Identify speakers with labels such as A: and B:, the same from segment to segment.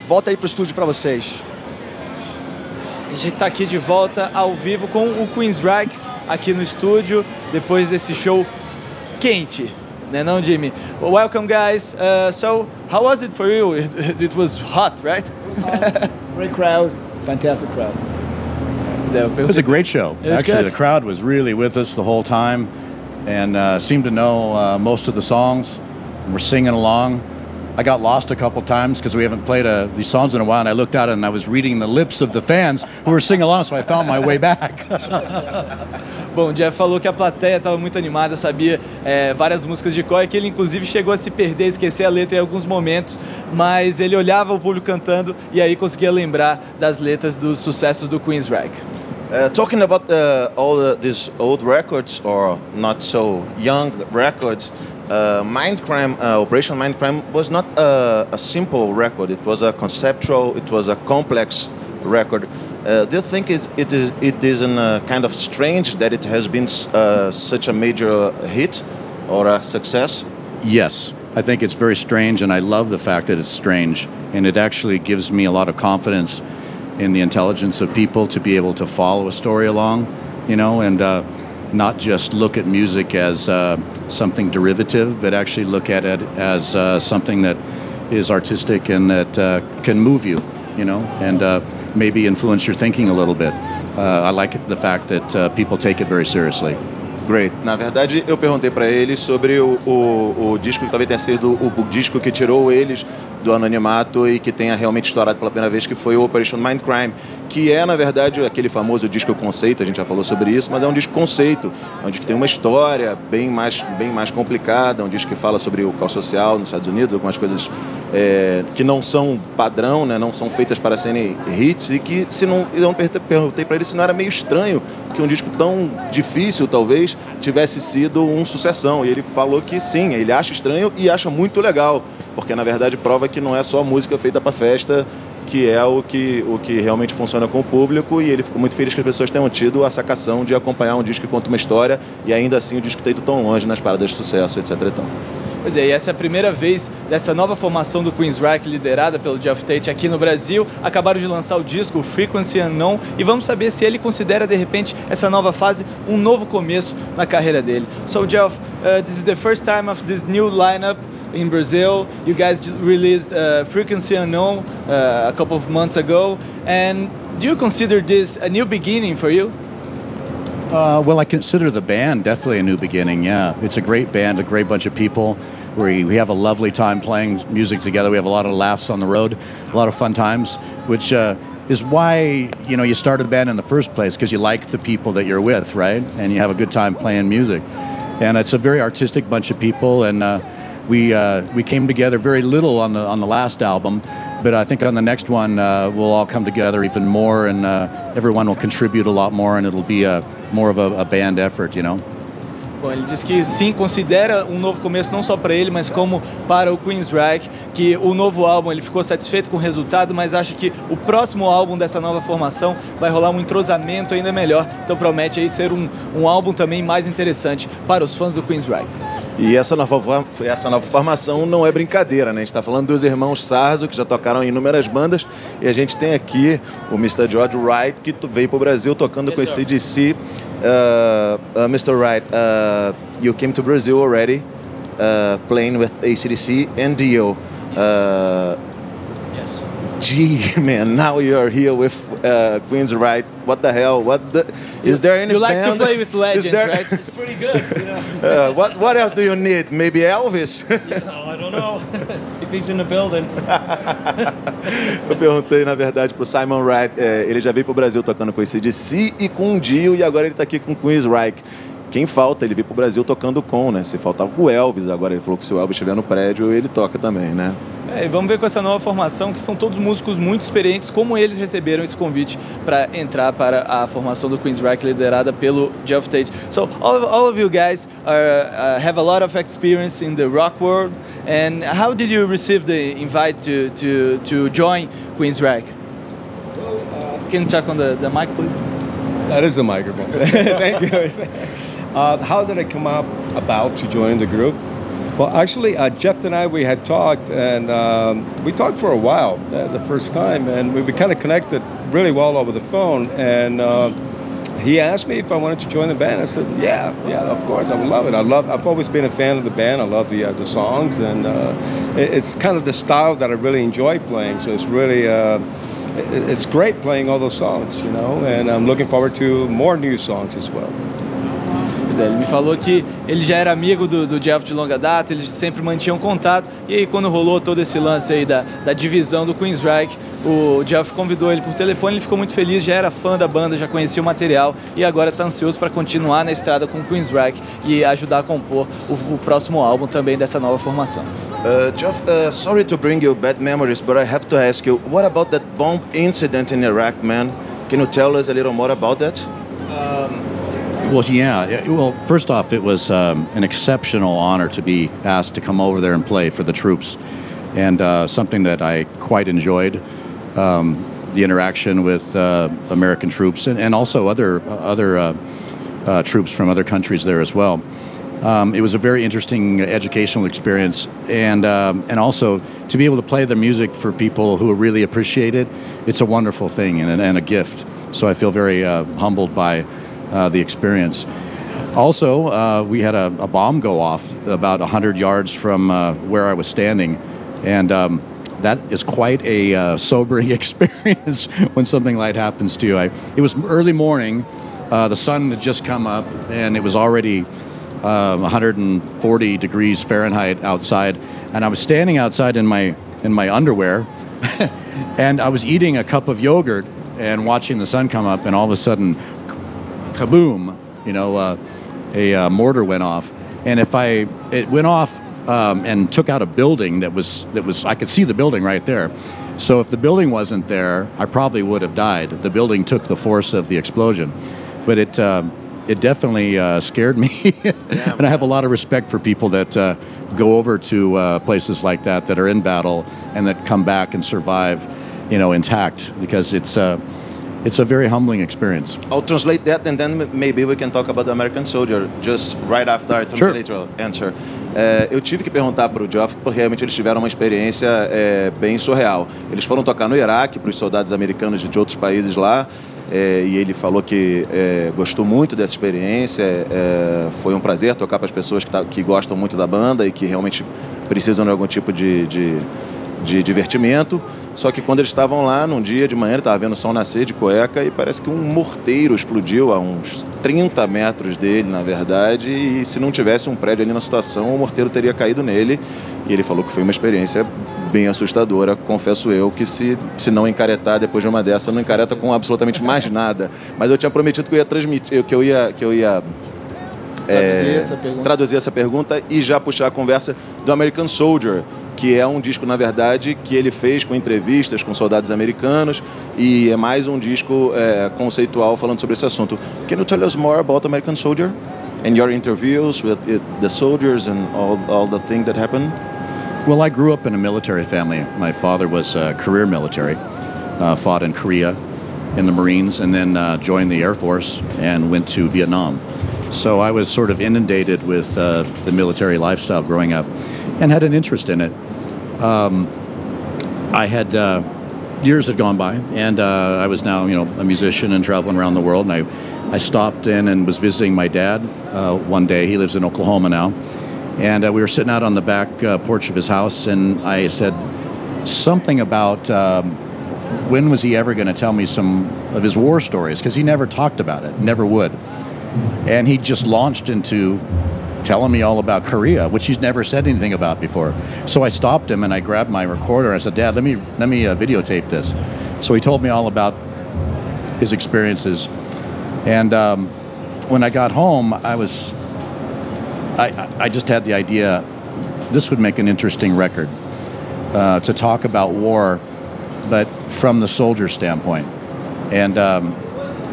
A: volta aí pro estúdio para vocês.
B: A gente está aqui de volta ao vivo com o Queensryche aqui no estúdio, depois desse show quente, né não, Jimmy? Well, welcome guys. So, how was it for you? It was hot, right?
C: It was hot. Great crowd, fantastic crowd.
D: It was a great show. Actually, the crowd was really with us the whole time and seemed to know most of the songs. And we're singing along. I got lost a couple times because we haven't played these songs in a while, and I looked out and I was reading the lips of the fans who were singing along, so I found my way back.
B: Bom, o Jeff falou que a plateia estava muito animada, sabia várias músicas de cor, que ele inclusive chegou a se perder, esquecer a letra em alguns momentos, mas ele olhava o público cantando e aí conseguia lembrar das letras dos sucessos do Queensryche.
E: Talking about all these old records or not so young records, Mindcrime, Operation Mindcrime was not a simple record. It was a conceptual, it was a complex record. Do you think it isn't kind of strange that it has been such a major hit or a success?
D: Yes, I think it's very strange, and I love the fact that it's strange, and it actually gives me a lot of confidence in the intelligence of people to be able to follow a story along, you know, and not just look at music as something derivative, but actually look at it as something that is artistic and that can move you, you know, and maybe influence your thinking a little bit. I like the fact that people take it very seriously.
E: Great. Na verdade, eu perguntei para eles sobre o disco que talvez tenha sido o disco que tirou eles do anonimato e que tenha realmente estourado pela primeira vez, que foi o Operation Mindcrime, que é, na verdade, aquele famoso disco conceito, a gente já falou sobre isso, mas é um disco conceito, é um disco que tem uma história bem mais complicada, um disco que fala sobre o caos social nos Estados Unidos, algumas coisas que não são padrão, né, não são feitas para serem hits, e que eu perguntei para ele se não era meio estranho que um disco tão difícil, talvez, tivesse sido um sucessão, e ele falou que sim, ele acha estranho e acha muito legal, porque na verdade prova que não é só música feita para festa, que é o que realmente funciona com o público, e ele ficou muito feliz que as pessoas tenham tido a sacação de acompanhar um disco que conta uma história, e ainda assim o disco ter ido tão longe nas paradas de sucesso, etc. Então.
B: Pois é, e essa é a primeira vez dessa nova formação do Queensryche, liderada pelo Geoff Tate aqui no Brasil. Acabaram de lançar o disco Frequency Unknown e vamos saber se ele considera, de repente, essa nova fase um novo começo na carreira dele. So, Geoff, this is the first time of this new lineup in Brazil. You guys released Frequency Unknown a couple of months ago, and do you consider this a new beginning for you?
D: Well, I consider the band definitely a new beginning, yeah. It's a great band, a great bunch of people. We have a lovely time playing music together. We have a lot of laughs on the road, a lot of fun times, which is why, you know, you start a band in the first place, because you like the people that you're with, right? And you have a good time playing music. And it's a very artistic bunch of people, and we came together very little on the last album, but I think on the next one we'll all come together even more, and everyone will contribute a lot more, and it'll be more of a band effort, you know.
B: Bom, ele diz que sim, considera um novo começo não só para ele, mas como para o Queensryche, que o novo álbum, ele ficou satisfeito com o resultado, mas acha que o próximo álbum dessa nova formação vai rolar um entrosamento ainda melhor, então promete aí ser um álbum também mais interessante para os fãs do Queensryche.
E: E essa nova formação não é brincadeira, né? A gente está falando dos irmãos Sarzo, que já tocaram em inúmeras bandas, e a gente tem aqui o Mr. George Wright, que veio para o Brasil tocando com esse CDC. Mr. Wright, you came to Brazil already, playing with AC/DC and Dio. Gee, man, now you're here with Queensryche. What the hell? Is there any
B: You like
E: band?
B: to play with legends, right?
F: It's pretty good, you know.
E: What else do you need? Maybe Elvis?
F: I don't know if he's in the building.
E: Eu perguntei, na verdade, pro Simon Wright. Ele já veio pro Brasil tocando com esse DC e com o Dio, e agora ele tá aqui com o Queensryche. Quem falta? Ele veio pro Brasil tocando com, né? Se faltava o Elvis, agora ele falou que se o Elvis estiver no prédio, ele toca também, né?
B: E vamos ver com essa nova formação, que são todos músicos muito experientes, como eles receberam esse convite para entrar para a formação do Queensryche, liderada pelo Geoff Tate. So all of you guys have a lot of experience in the rock world, and how did you receive the invite to join Queensryche? Can you check on the mic, please?
G: That is the microphone. Thank you. How did I come about to join the group?
A: Well, actually, Jeff and I, we had talked, and we talked for a while the first time, and we kind of connected really well over the phone. And he asked me if I wanted to join the band. I said, yeah, of course, I would love it. I've always been a fan of the band. I love the songs, and it's kind of the style that I really enjoy playing. So it's really, it's great playing all those songs, you know, and I'm looking forward to more new songs as well.
B: Ele me falou que ele já era amigo do Jeff de longa data, eles sempre mantinham contato, e aí quando rolou todo esse lance aí da divisão do Queensryche, o Jeff convidou ele por telefone, ele ficou muito feliz, já era fã da banda, já conhecia o material e agora está ansioso para continuar na estrada com o Queensryche e ajudar a compor o próximo álbum também dessa nova formação.
E: Jeff, sorry to bring you bad memories, but I have to ask you, what about that bomb incident in Iraq, man? Can you tell us a little more about that?
D: Well, yeah. Well, first off, it was an exceptional honor to be asked to come over there and play for the troops, and something that I quite enjoyed, the interaction with American troops and also other troops from other countries there as well. It was a very interesting educational experience, and also to be able to play the music for people who really appreciate it. It's a wonderful thing and a gift. So I feel very humbled by the experience. Also, we had a bomb go off about 100 yards from where I was standing, and that is quite a sobering experience when something like that happens to you. It was early morning, the sun had just come up, and it was already 140 degrees Fahrenheit outside, and I was standing outside in my underwear, and I was eating a cup of yogurt and watching the sun come up, and all of a sudden, kaboom! You know, a mortar went off, and it went off and took out a building that was I could see the building right there. So if the building wasn't there, I probably would have died. The building took the force of the explosion, but it definitely scared me. And I have a lot of respect for people that go over to places like that are in battle and that come back and survive, you know, intact, because it's a very humbling experience.
E: I'll translate that, and then maybe we can talk about the American Soldier just right after I translate your answer. Eu tive que perguntar para o Geoff, porque realmente eles tiveram uma experiência bem surreal. Eles foram tocar no Iraque para os soldados americanos de outros países lá, e ele falou que gostou muito dessa experiência. Foi um prazer tocar para as pessoas que gostam muito da banda e que realmente precisam de algum tipo de divertimento. Só que quando eles estavam lá, num dia de manhã, ele estava vendo o sol nascer de cueca e parece que um morteiro explodiu a uns 30 metros dele, na verdade, e se não tivesse um prédio ali na situação, o morteiro teria caído nele. E ele falou que foi uma experiência bem assustadora. Confesso eu que se não encaretar depois de uma dessa, não encareta com absolutamente mais nada. Mas eu tinha prometido que eu ia transmitir, que eu ia traduzir essa pergunta e já puxar a conversa do American Soldier, que é um disco, na verdade, que ele fez com entrevistas com soldados americanos, e é mais um disco conceitual falando sobre esse assunto. Can you tell us more about American Soldier and your interviews with the soldiers and all the things that happened?
D: Well, I grew up in a military family. My father was career military, fought in Korea in the Marines, and then joined the Air Force and went to Vietnam. So I was sort of inundated with the military lifestyle growing up and had an interest in it. I had years had gone by, and I was now, you know, a musician and traveling around the world. And I stopped in and was visiting my dad one day. He lives in Oklahoma now, and we were sitting out on the back porch of his house, and I said something about when was he ever going to tell me some of his war stories, because he never talked about it, never would. And he just launched into telling me all about Korea, which he's never said anything about before. So I stopped him and I grabbed my recorder and I said, "Dad, let me videotape this." So he told me all about his experiences. And when I got home, I just had the idea this would make an interesting record to talk about war, but from the soldier standpoint. And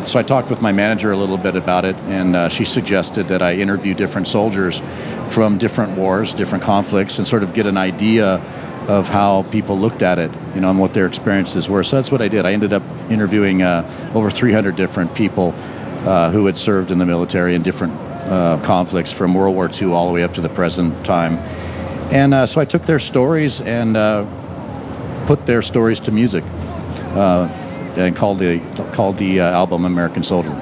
D: so I talked with my manager a little bit about it, and she suggested that I interview different soldiers from different wars, different conflicts, and sort of get an idea of how people looked at it, you know, and what their experiences were. So that's what I did. I ended up interviewing over 300 different people who had served in the military in different conflicts from World War II all the way up to the present time. And so I took their stories and put their stories to music and called the album American Soldier.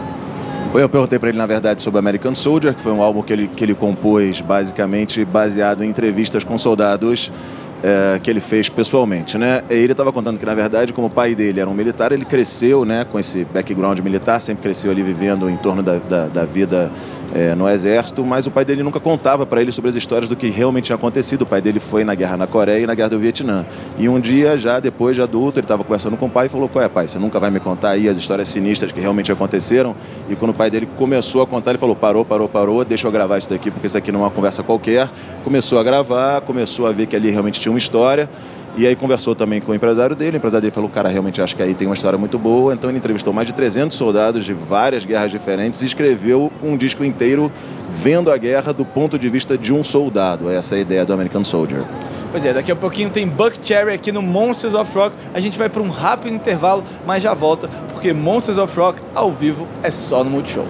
E: Eu perguntei para ele, na verdade, sobre American Soldier, que foi um álbum que ele compôs basicamente baseado em entrevistas com soldados que ele fez pessoalmente, né? E ele estava contando que, na verdade, como o pai dele era um militar, ele cresceu, né, com esse background militar, sempre cresceu ali vivendo em torno da vida no exército, mas o pai dele nunca contava para ele sobre as histórias do que realmente tinha acontecido. O pai dele foi na guerra na Coreia e na guerra do Vietnã. E um dia, já depois de adulto, ele estava conversando com o pai e falou: qual é, pai, você nunca vai me contar aí as histórias sinistras que realmente aconteceram? E quando o pai dele começou a contar, ele falou: parou, deixa eu gravar isso daqui, porque isso aqui não é uma conversa qualquer. Começou a gravar, começou a ver que ali realmente tinha uma história. E aí conversou também com o empresário dele falou: cara, realmente acho que aí tem uma história muito boa. Então ele entrevistou mais de 300 soldados de várias guerras diferentes e escreveu um disco inteiro vendo a guerra do ponto de vista de um soldado. Essa é a ideia do American Soldier.
B: Pois é, daqui a pouquinho tem Buckcherry aqui no Monsters of Rock. A gente vai para um rápido intervalo, mas já volta, porque Monsters of Rock ao vivo é só no Multishow.